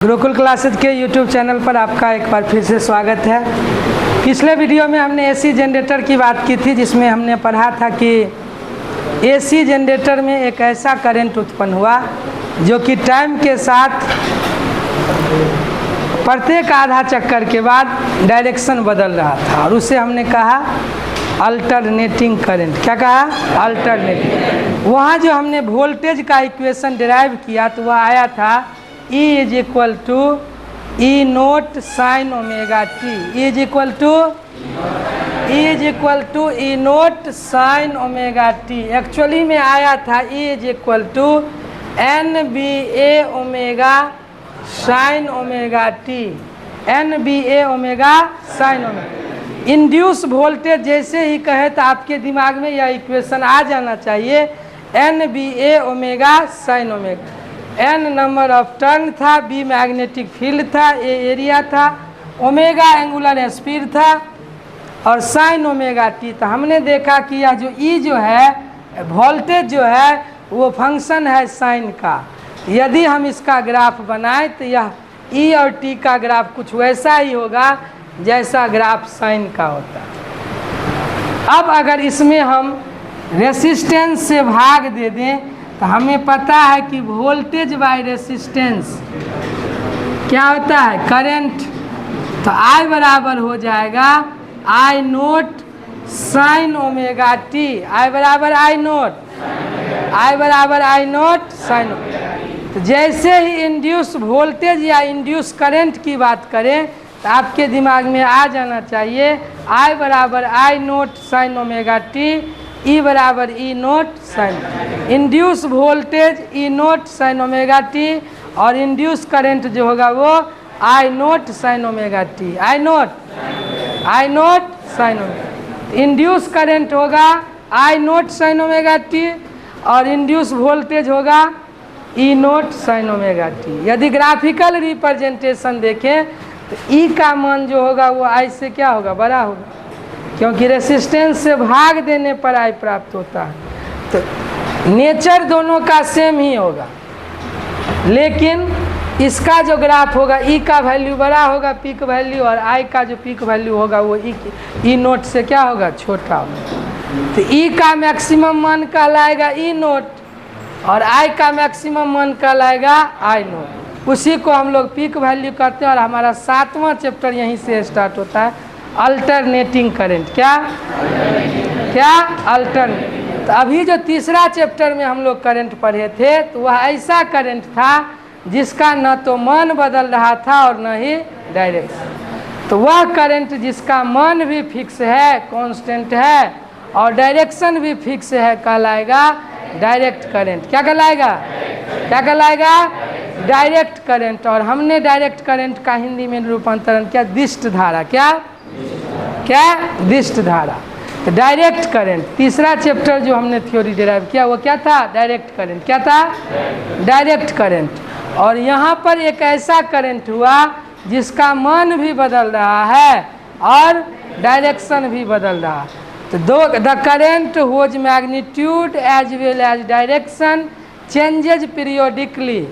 Gurukul classes के YouTube channel पर आपका एक बार फिर से स्वागत है। पिछले वीडियो में हमने एसी जनरेटर की बात की थी, जिसमें हमने पढ़ा था कि एसी जनरेटर में एक ऐसा करंट उत्पन्न हुआ जो कि टाइम के साथ प्रत्येक आधा चक्कर के बाद डायरेक्शन बदल रहा था, और उसे हमने कहा अल्टरनेटिंग करंट। क्या कहा? अल्टरनेटिंग। वहाँ जो हमने वोल्टेज का इक्वेशन डिराइव किया तो वह आया था E is equal to E naught sine omega t. E is equal to E naught sine omega t. Actually में आया था E is equal to N B A omega sine omega t. N B A omega sine omega. Induce voltage जैसे ही कहे तो आपके दिमाग में यह इक्वेशन आ जाना चाहिए। N B A omega sine omega. N number of turn था, बी मैग्नेटिक फील्ड था, ए एरिया था, ओमेगा एंगुलर स्पीड था और साइन ओमेगा टी। तो हमने देखा कि यह जो ई जो है वोल्टेज जो है वो फंक्शन है साइन का। यदि हम इसका ग्राफ बनाएं तो यह ई और टी का ग्राफ कुछ वैसा ही होगा जैसा ग्राफ साइन का होता है। अब अगर इसमें हम रेसिस्टेंस से भाग दे दें तो हमें पता है कि वोल्टेज बाय रेसिस्टेंस क्या होता है? करंट। तो I बराबर हो जाएगा I naught sine omega T. I बराबर आई नोट साइन। तो जैसे ही इंड्यूस वोल्टेज या इंड्यूस करंट की बात करें तो आपके दिमाग में आ जाना चाहिए I बराबर I naught sine omega t, E बराबर E naught sine. Induce voltage E naught sine omega t और इंड्यूस करंट जो होगा वो I naught sine omega t. I naught sine omega. Induce current होगा I naught sine omega t और induce voltage होगा E naught sine omega t. यदि graphical representation देखें तो ई का मान जो होगा वो आई से क्या होगा? बड़ा होगा, क्योंकि रेसिस्टेंस से भाग देने पर आई प्राप्त होता है। तो नेचर दोनों का सेम ही होगा, लेकिन इसका जो ग्राफ होगा ई का वैल्यू बड़ा होगा पीक वैल्यू, और आई का जो पीक वैल्यू होगा वो ई नोट से क्या होगा? छोटा होगा। तो ई का मैक्सिमम मान कहलाएगा ई नोट और आई का मैक्सिमम मान कहलाएगा आई नोट। उसी को हम लोग पीक वैल्यू करते हैं और हमारा 7वां चैप्टर यहीं से स्टार्ट होता है, अल्टरनेटिंग करंट। क्या अल्टरनेट। तो अभी जो तीसरा चैप्टर में हम लोग करंट पढ़े थे तो वह ऐसा करंट था जिसका न तो मान बदल रहा था और न ही डायरेक्शन। तो वह करंट जिसका मान भी फिक्स है, कांस्टेंट है, और डायरेक्शन भी फिक्स है कहलाएगा डायरेक्ट करंट। क्या कहलाएगा? Direct current. और हमने डायरेक्ट करंट का हिंदी में रूपांतरण किया दिष्ट धारा। क्या दिष्ट धारा। तो डायरेक्ट करंट तीसरा चैप्टर जो हमने थ्योरी डिराइव किया वो क्या था? Direct current. क्या था? Direct current. और यहाँ पर एक ऐसा करंट हुआ जिसका मान भी बदल रहा है और डायरेक्शन भी बदल रहा है। तो the current whose magnitude as well as direction changes periodically.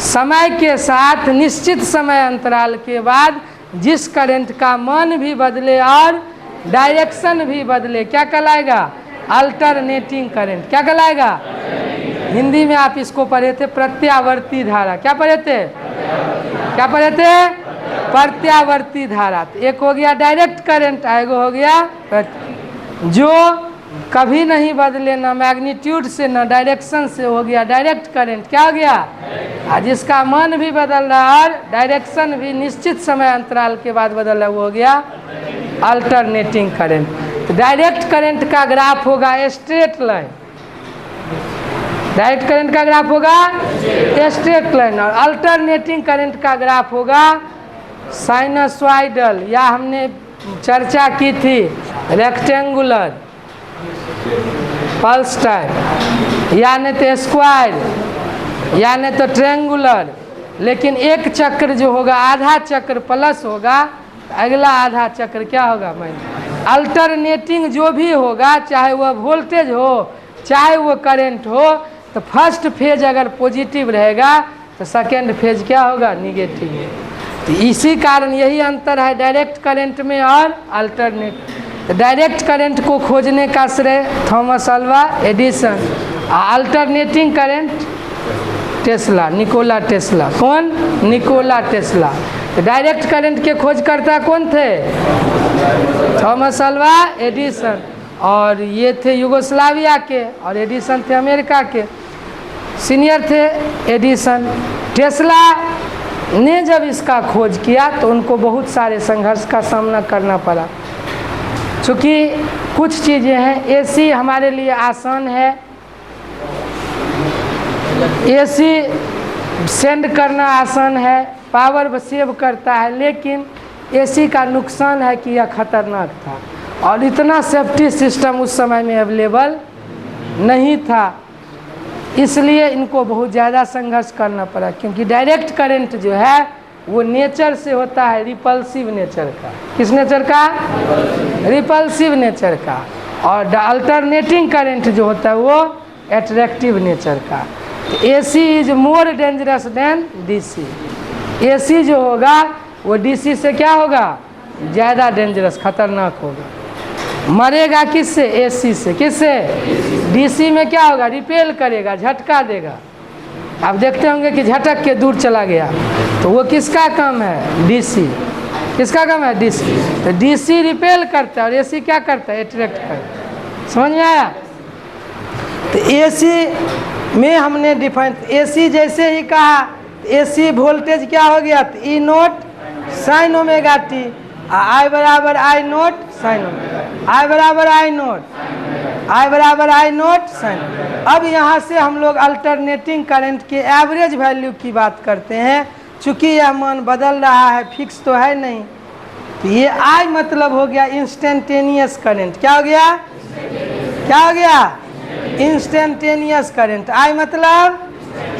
समय के साथ निश्चित समय अंतराल के बाद जिस करंट का मान भी बदले और डायरेक्शन भी बदले क्या कहलाएगा? Alternating current. क्या कहलाएगा? हिंदी में आप इसको पढ़े थे प्रत्यावर्ती धारा। क्या पढ़े थे? प्रत्यावर्ती धारा। तो एक हो गया डायरेक्ट करंट, एक हो गया जो कभी नहीं बदले, न मैग्नीट्यूड से न डायरेक्शन से, हो गया डायरेक्ट करंट। क्या हो गया? जिसका मान भी बदल रहा और डायरेक्शन भी निश्चित समय अंतराल के बाद बदल रहा, वो हो गया अल्टरनेटिंग करंट। तो डायरेक्ट करंट का ग्राफ होगा स्ट्रेट लाइन। डायरेक्ट करंट का ग्राफ होगा स्ट्रेट लाइन और अल्टरनेटिंग करंट का ग्राफ होगा साइनसॉइडल, या हमने चर्चा की थी रेक्टेंगुलर पल्स टाइप, या नहीं तो स्क्वायर, या नहीं तो ट्रेंगुलर। लेकिन एक चक्र जो होगा आधा चक्र प्लस होगा, अगला आधा चक्र क्या होगा? अल्टरनेटिंग जो भी होगा, चाहे वह वोल्टेज हो चाहे वो करंट हो, तो फर्स्ट फेज अगर पॉजिटिव रहेगा तो सेकेंड फेज क्या होगा, निगेटिव। तो इसी कारण यही अंतर है डायरेक्ट करंट में और अल्टरनेट। तो डायरेक्ट करंट को खोजने का श्रेय Thomas Alva Edison, alternating current Tesla, Nikola Tesla. कौन? Nikola Tesla. तो डायरेक्ट करंट के खोजकर्ता कौन थे? थॉमस अल्वा एडिसन, और ये थे यूगोस्लाविया के, और एडिसन थे अमेरिका के, सीनियर थे एडिसन। टेस्ला ने जब इसका खोज किया तो उनको बहुत सारे संघर्ष का सामना करना पड़ा, चूँकि कुछ चीज़ें हैं। एसी हमारे लिए आसान है, एसी सेंड करना आसान है, पावर सेव करता है, लेकिन एसी का नुकसान है कि यह खतरनाक था और इतना सेफ्टी सिस्टम उस समय में अवेलेबल नहीं था, इसलिए इनको बहुत ज़्यादा संघर्ष करना पड़ा। क्योंकि डायरेक्ट करंट जो है वो नेचर से होता है रिपल्सिव नेचर का। किस नेचर का? रिपल्सिव नेचर का। और अल्टरनेटिंग करंट जो होता है वो एट्रैक्टिव नेचर का। AC is more dangerous than DC. AC जो होगा वो डीसी से क्या होगा? ज़्यादा डेंजरस, खतरनाक होगा। मरेगा किससे? एसी से। किससे? डीसी में क्या होगा? रिपेल करेगा, झटका देगा। आप देखते होंगे कि झटक के दूर चला गया, तो वो किसका काम है? डीसी। किसका काम है? डीसी। तो डीसी रिपेल करता है और एसी क्या करता है? अट्रैक्ट करता है। समझ में आया? तो एसी में हमने डिफाइन, एसी जैसे ही कहा, एसी वोल्टेज क्या हो गया? तो ई नोट साइन ओमेगा टी, आई बराबर आई नोट साइन ओमेगा, आई बराबर आई नोट, आई बराबर आई नोट साइन। अब यहाँ से हम लोग अल्टरनेटिंग करंट के एवरेज वैल्यू की बात करते हैं। चूँकि यह मान बदल रहा है, फिक्स तो है नहीं, तो ये आई मतलब हो गया इंस्टेंटेनियस करंट। क्या हो गया? क्या हो गया? Instantaneous current. आई मतलब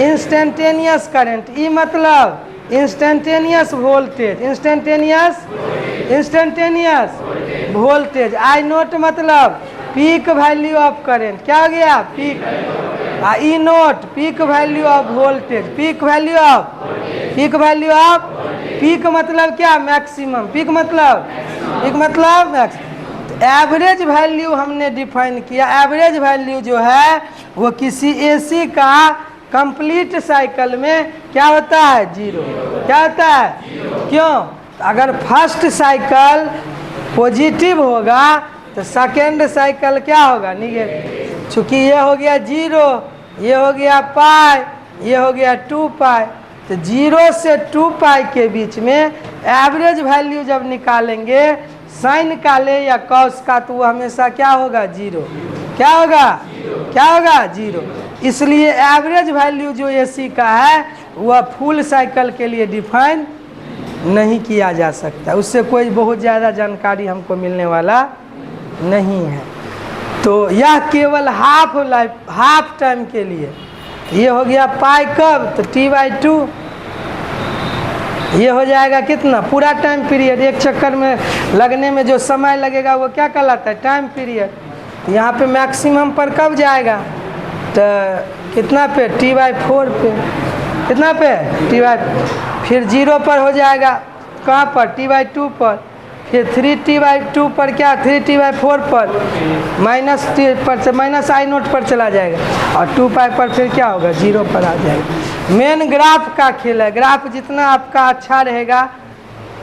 इंस्टेंटेनियस करंट, ई मतलब इंस्टेंटेनियस वोल्टेज, इंस्टेंटेनियस वोल्टेज। आई नोट मतलब पीक वैल्यू ऑफ करंट। क्या हो गया? Peak. E note peak value of voltage, peak value of, peak value of, peak मतलब क्या? मैक्सिमम। पीक मतलब मैक्सिमम। एवरेज वैल्यू हमने डिफाइन किया। एवरेज वैल्यू जो है वो किसी एसी का कंप्लीट साइकिल में क्या होता है? जीरो। क्या होता है? क्यों? अगर फर्स्ट साइकिल पॉजिटिव होगा तो सेकेंड साइकिल क्या होगा? निगेटिव। चूँकि ये हो गया जीरो, ये हो गया पाई, ये हो गया 2 पाई, तो 0 से 2 पाई के बीच में एवरेज वैल्यू जब निकालेंगे साइन का ले या कॉस का, तो वो हमेशा क्या होगा? जीरो। क्या होगा? क्या होगा? जीरो। इसलिए एवरेज वैल्यू जो एसी का है वह फुल साइकिल के लिए डिफाइन नहीं किया जा सकता, उससे कोई बहुत ज़्यादा जानकारी हमको मिलने वाला नहीं है। तो यह केवल हाफ टाइम के लिए। ये हो गया पाई कब? तो T/2। ये हो जाएगा कितना? पूरा टाइम पीरियड। एक चक्कर में लगने में जो समय लगेगा वो क्या कहलाता है? Time period. यहाँ पे मैक्सिमम पर कब जाएगा? तो कितना पे? T/4 पे। कितना पे? T/4। फिर 0 पर हो जाएगा, कहाँ पर? T/2 पर। फिर 3T/2 पर क्या? 3T/4 पर माइनस टी पर से माइनस आई नोट पर चला जाएगा, और 2 पाई पर फिर क्या होगा? 0 पर आ जाएगा। मेन ग्राफ का खेल है। ग्राफ जितना आपका अच्छा रहेगा,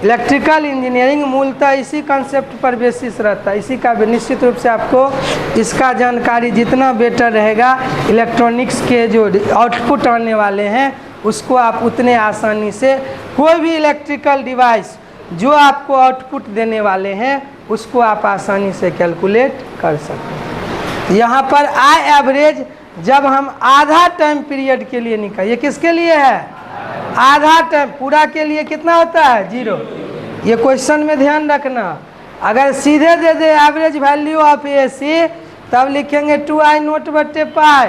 इलेक्ट्रिकल इंजीनियरिंग मूलतः इसी कंसेप्ट पर बेसिस रहता है, इसी का निश्चित रूप से आपको इसका जानकारी जितना बेटर रहेगा, इलेक्ट्रॉनिक्स के जो आउटपुट आने वाले हैं उसको आप उतने आसानी से, कोई भी इलेक्ट्रिकल डिवाइस जो आपको आउटपुट देने वाले हैं उसको आप आसानी से कैलकुलेट कर सकते हैं। यहाँ पर आई एवरेज जब हम आधा टाइम पीरियड के लिए निकाल, ये किसके लिए है? आधा टाइम। पूरा के लिए कितना होता है? 0। ये क्वेश्चन में ध्यान रखना। अगर सीधे दे दे एवरेज वैल्यू ऑफ एसी, तब लिखेंगे 2I नोट बटे पाई,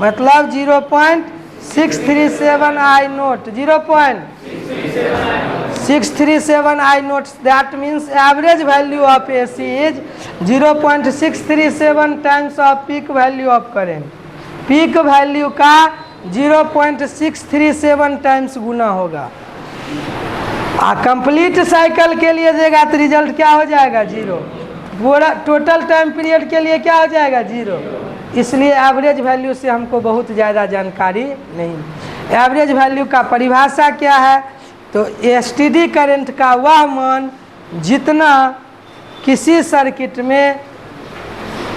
मतलब 0.637 I note, 0.637 I notes. That means average value of AC is 0.637 times off peak value of current. Peak value का 0.637 टाइम्स गुना होगा। कंप्लीट साइकिल के लिए देगा तो रिजल्ट क्या हो जाएगा 0। पूरा टोटल टाइम पीरियड के लिए क्या हो जाएगा 0। इसलिए एवरेज वैल्यू से हमको बहुत ज़्यादा जानकारी नहीं। एवरेज वैल्यू का परिभाषा क्या है, तो एसटीडी करंट का वह मान जितना किसी सर्किट में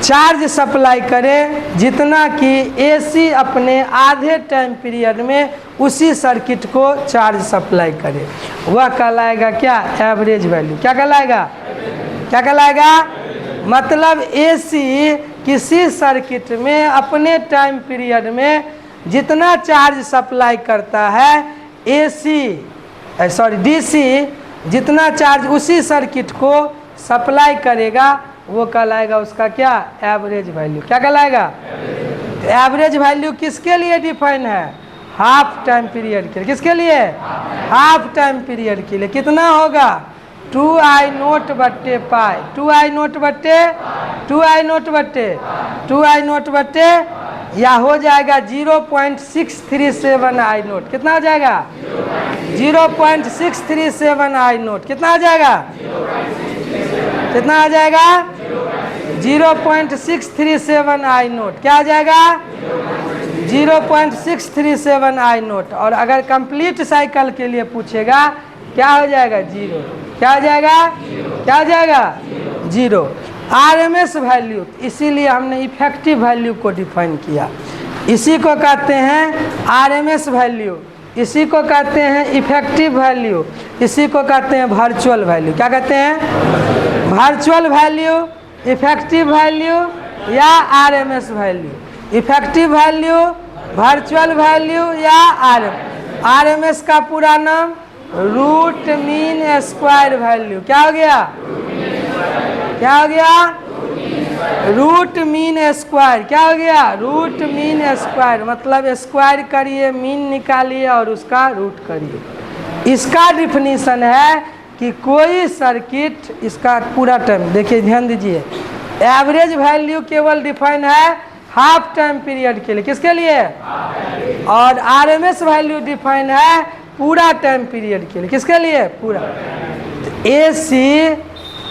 चार्ज सप्लाई करे, जितना कि एसी अपने आधे टाइम पीरियड में उसी सर्किट को चार्ज सप्लाई करे, वह कहलाएगा क्या, एवरेज वैल्यू। क्या कहलाएगा, क्या कहलाएगा, मतलब एसी किसी सर्किट में अपने टाइम पीरियड में जितना चार्ज सप्लाई करता है, डीसी जितना चार्ज उसी सर्किट को सप्लाई करेगा, वो कहलाएगा उसका क्या, एवरेज वैल्यू। क्या कहलाएगा, एवरेज वैल्यू किसके लिए डिफाइन है, हाफ टाइम पीरियड के लिए। किसके लिए, हाफ टाइम पीरियड के लिए। कितना होगा, 2I नोट बट्टे पाई, 2I नोट बट्टे 2I नोट बट्टे 2I नोट बट्टे, या हो जाएगा 0.637 I नोट। कितना हो जाएगा, 0.637 I नोट। कितना हो जाएगा, कितना आ जाएगा, 0.637 I नोट। क्या आ जाएगा, 0.637 I नोट। और अगर कंप्लीट साइकिल के लिए पूछेगा क्या हो जाएगा, 0। क्या हो जाएगा, क्या हो जाएगा, 0। आरएमएस वैल्यू, इसीलिए हमने इफेक्टिव वैल्यू को डिफाइन किया। इसी को कहते हैं आरएमएस वैल्यू, इसी को कहते हैं इफेक्टिव वैल्यू, इसी को कहते हैं वर्चुअल वैल्यू। क्या कहते हैं, वर्चुअल वैल्यू, इफेक्टिव वैल्यू या RMS value. Effective value, virtual value या आरएमएस का पूरा नाम रूट मीन स्क्वायर वैल्यू। क्या हो गया, क्या हो गया, रूट मीन स्क्वायर। क्या हो गया, रूट मीन स्क्वायर, मतलब स्क्वायर करिए, मीन निकालिए और उसका रूट करिए। इसका डिफिनीशन है कि कोई सर्किट, इसका पूरा टाइम देखिए, ध्यान दीजिए, एवरेज वैल्यू केवल डिफाइन है हाफ टाइम पीरियड के लिए। किसके लिए, और आरएमएस वैल्यू डिफाइन है पूरा टाइम पीरियड के लिए। किसके लिए, पूरा। एसी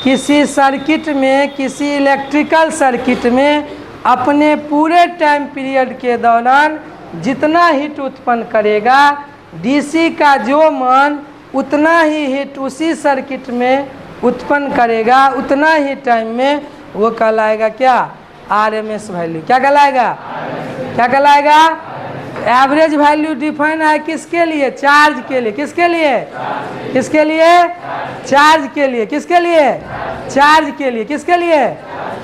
किसी सर्किट में, किसी इलेक्ट्रिकल सर्किट में अपने पूरे टाइम पीरियड के दौरान जितना हीट उत्पन्न करेगा, डीसी का जो मान उतना ही हीट उसी सर्किट में उत्पन्न करेगा उतना ही टाइम में, वो कहलाएगा क्या, आरएमएस वैल्यू। क्या कहलाएगा, क्या कहलाएगा, एवरेज वैल्यू डिफाइन है किसके लिए, चार्ज के लिए। किसके लिए, किसके लिए, चार्ज के लिए। किसके लिए, चार्ज के लिए। किसके लिए,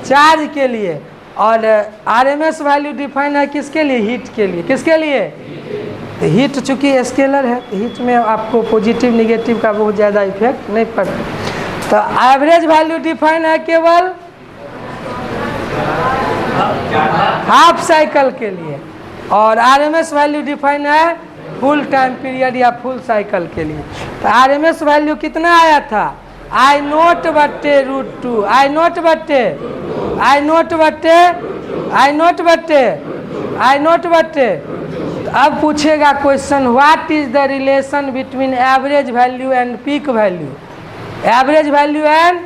चार्ज के लिए। और आरएमएस वैल्यू डिफाइन है किसके लिए, हीट के लिए। किसके लिए, हीट चूँकि स्केलर है, हीट में आपको पॉजिटिव निगेटिव का बहुत ज़्यादा इफेक्ट नहीं पड़ता। तो एवरेज वैल्यू डिफाइन है केवल हाफ साइकिल के लिए, और आरएमएस वैल्यू डिफाइन है फुल टाइम पीरियड या फुल साइकिल के लिए। तो आरएमएस वैल्यू कितना आया था, I नोट बट्टे √2, I नोट बट्टे I नोट बट्टे I नोट बट्टे I नोट बट्टे। अब पूछेगा question, what is the relation between average value and peak value. Average value and,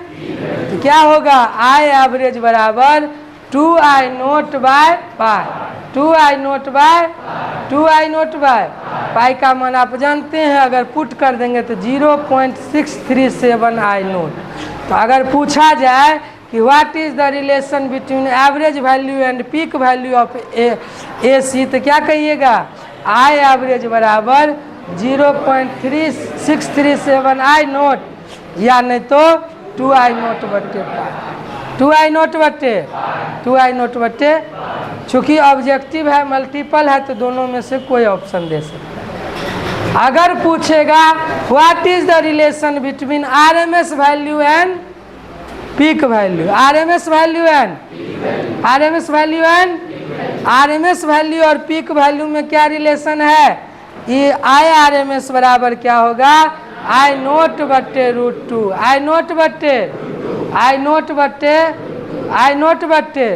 तो क्या होगा, आई एवरेज बराबर 2I naught by pi, 2I naught by 2I naught by pi का मान आप जानते हैं, अगर पुट कर देंगे तो 0.637 I नोट। तो अगर पूछा जाए कि what is the relation between average value and peak value of AC, तो क्या कहिएगा, आई एवरेज बराबर 0.637 I नोट, या नहीं तो 2I नोट बट्टे पाई, 2I नोट बट्टे 2I नोट बट्टे। चूँकि ऑब्जेक्टिव है, मल्टीपल है, तो दोनों में से कोई ऑप्शन दे सकता है। अगर पूछेगा what is the relation between RMS value and peak value, RMS value and RMS value and RMS value और पीक वैल्यू में क्या रिलेशन है, ये आई आरएमएस बराबर क्या होगा, I नोट बट्टे √2, I नोट बट्टे I नोट बट्टे I नोट बट्टे।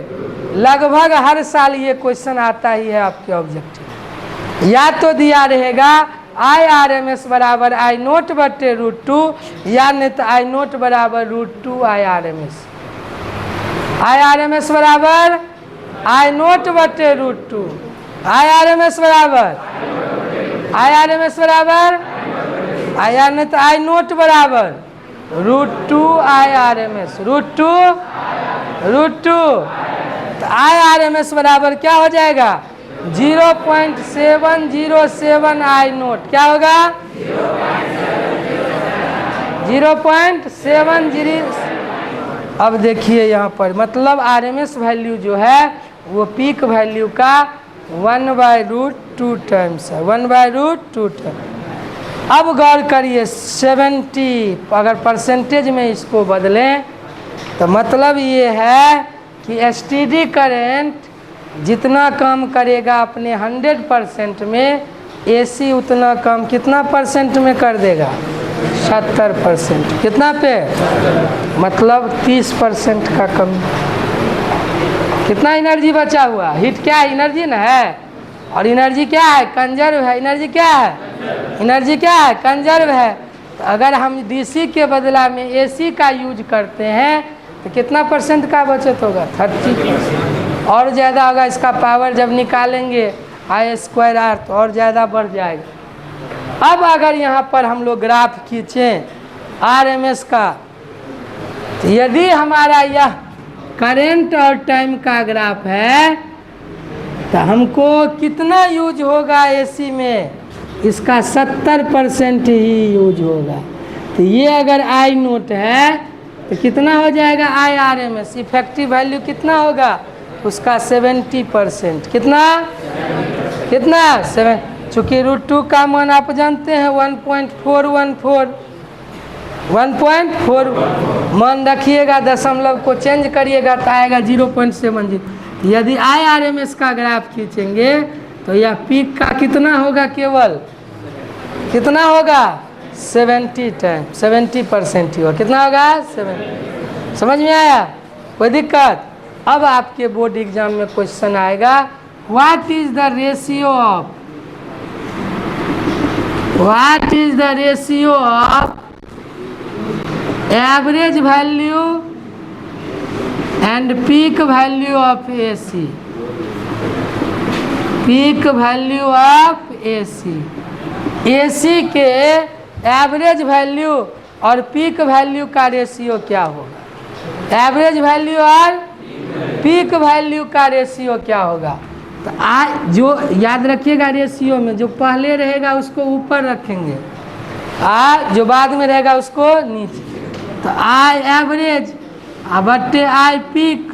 लगभग हर साल ये क्वेश्चन आता ही है आपके ऑब्जेक्टिव। या तो दिया रहेगा IRMS बराबर I0/√2 या नहीं तो I0 बराबर √2 IRMS। IRMS बराबर I0/√2, IRMS बराबर IR नहीं तो I0 बराबर √2 IRMS, √2 तो IRMS बराबर क्या हो जाएगा 0.707 I0। क्या होगा 0.70। अब देखिए यहाँ पर मतलब RMS वैल्यू जो है वो पीक वैल्यू का 1/√2 टाइम्स है, 1/√2 टाइम्स। अब गौर करिए 70 अगर परसेंटेज में इसको बदलें तो मतलब ये है कि STD करंट जितना कम करेगा अपने 100% में, AC उतना कम कितना परसेंट में कर देगा 70%। कितना पे मतलब 30% का कमी। कितना एनर्जी बचा हुआ, हीट क्या है एनर्जी ना है, और एनर्जी क्या है कंजर्व है। एनर्जी क्या है, एनर्जी क्या है कंजर्व है। तो अगर हम DC के बदला में AC का यूज करते हैं तो कितना परसेंट का बचत होगा 30%। और ज़्यादा होगा इसका पावर जब निकालेंगे I²R तो और ज़्यादा बढ़ जाएगा। अब अगर यहाँ पर हम लोग ग्राफ खींचें RMS का, तो यदि हमारा यह करंट और टाइम का ग्राफ है तो हमको कितना यूज होगा AC में, इसका 70% ही यूज होगा। तो ये अगर I0 है तो कितना हो जाएगा IRMS, इफेक्टिव वैल्यू कितना होगा उसका 70%। कितना 7, चूँकि √2 का मान आप जानते हैं 1.414, 1.4 मान रखिएगा, दशमलव को चेंज करिएगा तो आएगा 0.70। यदि IRMS का ग्राफ खींचेंगे तो यह पीक का कितना होगा, केवल कितना होगा 70% ही होगा। कितना होगा 70। समझ में आया, कोई दिक्कत। अब आपके बोर्ड एग्जाम में क्वेश्चन आएगा what is the ratio of average value and peak value of AC, peak value of AC के एवरेज वैल्यू और पीक वैल्यू का रेशियो क्या होगा, एवरेज वैल्यू और पीक वैल्यू का रेशियो क्या होगा। तो जो याद रखिएगा रेशियो में जो पहले रहेगा उसको ऊपर रखेंगे, जो बाद में रहेगा उसको नीचे। तो I एवरेज बट्टे I पीक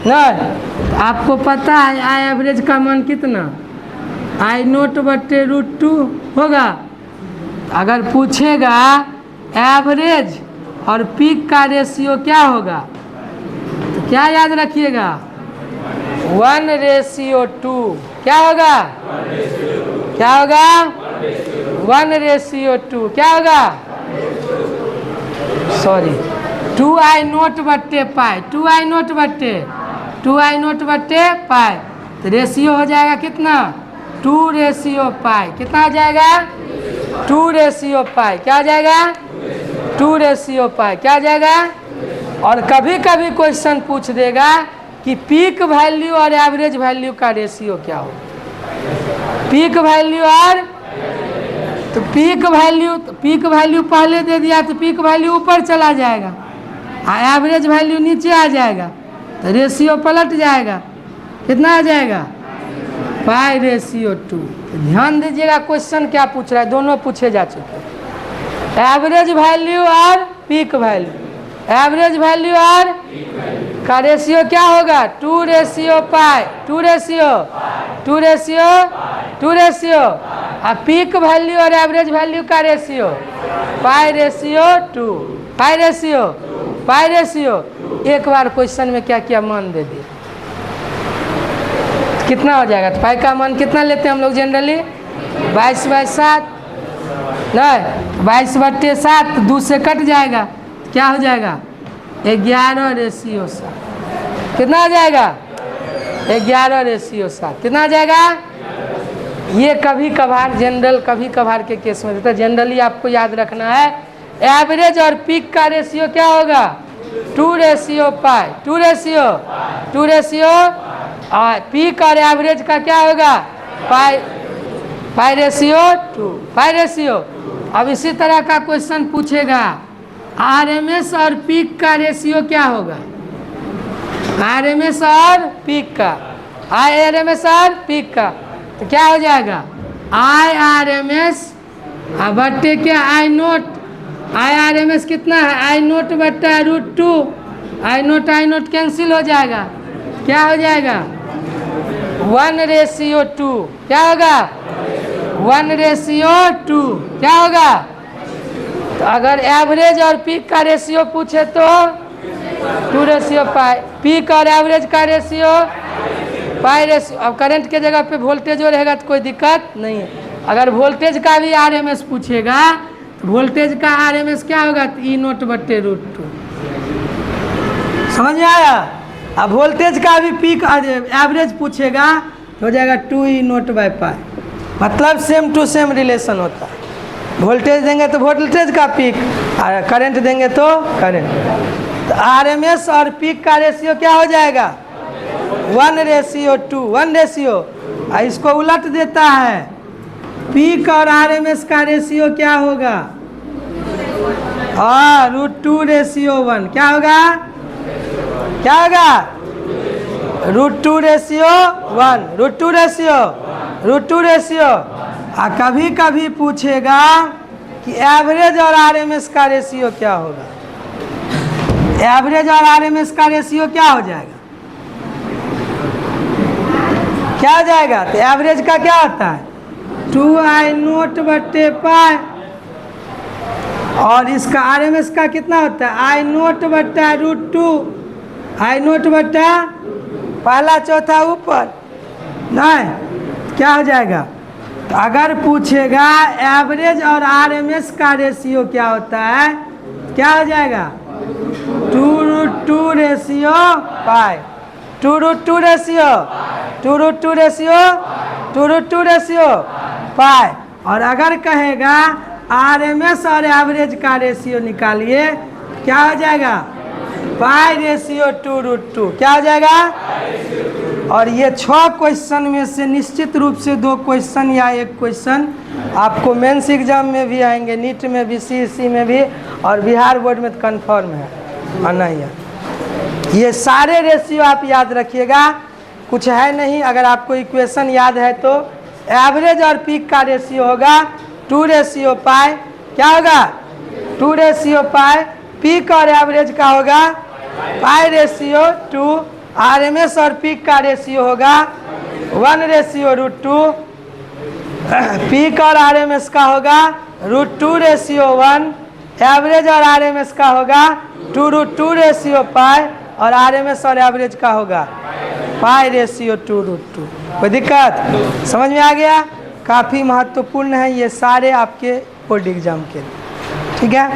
ना, तो आपको पता है I एवरेज का मान कितना I0/√2 होगा। अगर पूछेगा एवरेज और पीक का रेशियो क्या होगा तो क्या याद रखिएगा 1:2। क्या होगा, क्या होगा 1:2। क्या होगा सॉरी 2I0/π, 2I0/π। तो रेशियो हो जाएगा कितना 2:π। कितना हो जाएगा 2:π। क्या हो जाएगा 2:π। क्या हो जाएगा। और कभी कभी क्वेश्चन पूछ देगा कि पीक वैल्यू और एवरेज वैल्यू का रेशियो क्या हो, पीक वैल्यू और, तो पीक वैल्यू पहले दे दिया तो पीक वैल्यू ऊपर चला जाएगा, एवरेज वैल्यू नीचे आ जाएगा, तो रेशियो पलट जाएगा। कितना आ जाएगा π/2। ध्यान दीजिएगा क्वेश्चन क्या पूछ रहा है, दोनों पूछे जा चुके हैं। एवरेज वैल्यू और पीक वैल्यू, एवरेज वैल्यू और का रेशियो क्या होगा 2:π, 2:2। और पीक वैल्यू और एवरेज वैल्यू का रेशियो π/2। एक बार क्वेश्चन में क्या क्या मान दे दिए, कितना हो जाएगा। तो पाई का मान कितना लेते हैं हम लोग जनरली 22/7, नहीं 22/7 2 से कट जाएगा, क्या हो जाएगा 11:7। कितना हो जाएगा 11:7। कितना हो जाएगा ये कभी कभार जनरल कभी कभार के केस में देता है। जनरली आपको याद रखना है एवरेज और पीक का रेशियो क्या होगा 2:पाई 2:2 और पीक और एवरेज का क्या होगा पाई/2 पाई/। अब इसी तरह का क्वेश्चन पूछेगा आरएमएस और पीक का रेशियो क्या होगा आरएमएस और पीक का आरएमएस और पीक का तो क्या हो जाएगा IRMS बट्टे क्या I0 IRMS कितना है I0 बट्टा √2 I0 कैंसिल हो जाएगा क्या हो जाएगा 1:2 क्या होगा 1:2 क्या होगा। तो अगर एवरेज और पीक का रेशियो पूछे तो 2:पाई पीक और एवरेज का रेशियो पाई/। अब करंट के जगह पे वोल्टेज हो रहेगा तो कोई दिक्कत नहीं है। अगर वोल्टेज का भी आरएमएस पूछेगा तो वोल्टेज का आरएमएस क्या होगा तो E0 बट्टे √2 समझ में आया। अब वोल्टेज का भी पीक एवरेज पूछेगा तो हो जाएगा 2E0/पाई मतलब सेम टू सेम रिलेशन होता है। वोल्टेज देंगे तो वोल्टेज का पीक और करंट देंगे तो करंट। तो आरएमएस और पीक का रेशियो क्या हो जाएगा 1:2 1 इसको उलट देता है पीक और आरएमएस का रेशियो क्या होगा √2:1 क्या होगा √2:1 और कभी कभी पूछेगा कि एवरेज और आरएमएस का रेशियो क्या होगा। एवरेज और आरएमएस का रेशियो क्या हो जाएगा क्या हो जाएगा। तो एवरेज का क्या होता है 2I0/पाई और इसका आरएमएस का कितना होता है I0 बट्टा √2 I0 बट्टा पहला चौथा ऊपर नहीं क्या हो जाएगा। तो अगर पूछेगा एवरेज और आरएमएस का रेशियो क्या होता है क्या हो जाएगा 2√2/पाई 2√2/पाई। और अगर कहेगा आरएमएस और एवरेज का रेशियो निकालिए क्या हो जाएगा पाई/2√2 क्या हो जाएगा। और ये 6 क्वेश्चन में से निश्चित रूप से 2 क्वेश्चन या 1 क्वेश्चन आपको मेंस एग्जाम में भी आएंगे, नीट में भी, सीईसी में भी और बिहार बोर्ड में तो कन्फर्म है आना ही है। ये सारे रेशियो आप याद रखिएगा, कुछ है नहीं। अगर आपको इक्वेशन याद है तो एवरेज और पीक का रेशियो होगा 2:पाई क्या होगा 2:पाई। पीक और एवरेज का होगा पाई/2। आरएमएस और पीक का रेशियो होगा 1:√2। पीक और आरएमएस का होगा √2:1। एवरेज और आरएमएस का होगा 2√2/पाई और आरएमएस और एवरेज का होगा पाई/2√2। कोई दिक्कत समझ में आ गया। काफ़ी महत्वपूर्ण है ये सारे आपके बोर्ड एग्जाम के लिए। ठीक है।